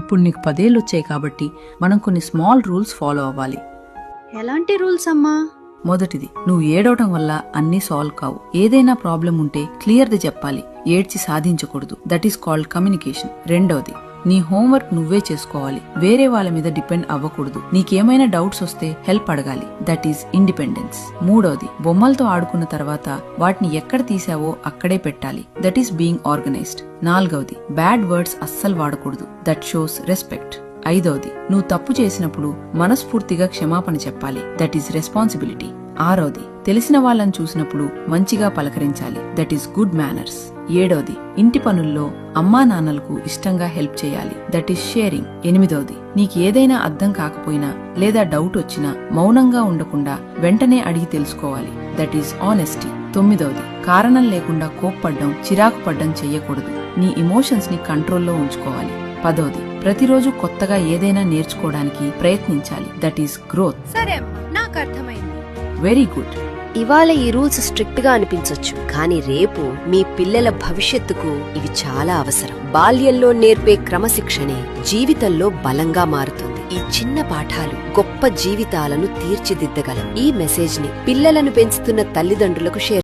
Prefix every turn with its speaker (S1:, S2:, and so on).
S1: ఇప్పుడు నీకు 10 ఏళ్ళు వచ్చాయి కాబట్టి మనం కొన్ని స్మాల్ రూల్స్ ఫాలో అవ్వాలి.
S2: ఎలాంటి రూల్స్ అమ్మా?
S1: మొదటిది, నువ్వు ఏడవటం వల్ల అన్నీ సాల్వ్ కావు. ఏదైనా ప్రాబ్లం ఉంటే క్లియర్ది చెప్పాలి, ఏడ్చి సాధించకూడదు. That is called communication. రెండవది, నీ హోంవర్క్ నువ్వే చేసుకోవాలి, వేరే వాళ్ళ మీద డిపెండ్ అవ్వకూడదు. నీకేమైనా డౌట్స్ వస్తే హెల్ప్ అడగాలి. That is independence. మూడవది, బొమ్మలతో ఆడుకున్న తర్వాత వాటిని ఎక్కడ తీసావో అక్కడే పెట్టాలి. That is being organised. నాలుగవది, బ్యాడ్ వర్డ్స్ అస్సలు వాడకూడదు. That shows respect. ఐదవది, నువ్వు తప్పు చేసినప్పుడు మనస్ఫూర్తిగా క్షమాపణ చెప్పాలి. That is responsibility. ఆరవది, తెలిసిన వాళ్ళని చూసినప్పుడు మంచిగా పలకరించాలి. That is good manners. ఏడవది, ఇంటి పనుల్లో అమ్మా నాన్నలకు ఇష్టంగా హెల్ప్ చేయాలి. That is sharing. ఎనిమిదవది, నీకు ఏదైనా అర్థం కాకపోయినా లేదా డౌట్ వచ్చినా మౌనంగా ఉండకుండా వెంటనే అడిగి తెలుసుకోవాలి. That is honesty. తొమ్మిదవది, కారణం లేకుండా కోప్పడ్డం, చిరాకు పడ్డం చెయ్యకూడదు. నీ ఎమోషన్స్ ని కంట్రోల్లో ఉంచుకోవాలి. పదవది, ప్రతిరోజు కొత్తగా ఏదైనా నేర్చుకోవడానికి ప్రయత్నించాలి. That is growth.
S2: సరే అమ్మా, నాకు అర్థమైంది.
S1: Very good.
S3: ఇవాళ ఈ రూల్స్ స్ట్రిక్ట్ గా అనిపించొచ్చు, కానీ రేపు మీ పిల్లల భవిష్యత్తుకు ఇవి చాలా అవసరం. బాల్యంలో నేర్పే క్రమశిక్షణే జీవితంలో బలంగా మారుతుంది. ఈ చిన్న పాఠాలు గొప్ప జీవితాలను తీర్చిదిద్దగలవు. ఈ మెసేజ్ ని పిల్లలను పెంచుతున్న తల్లిదండ్రులకు షేర్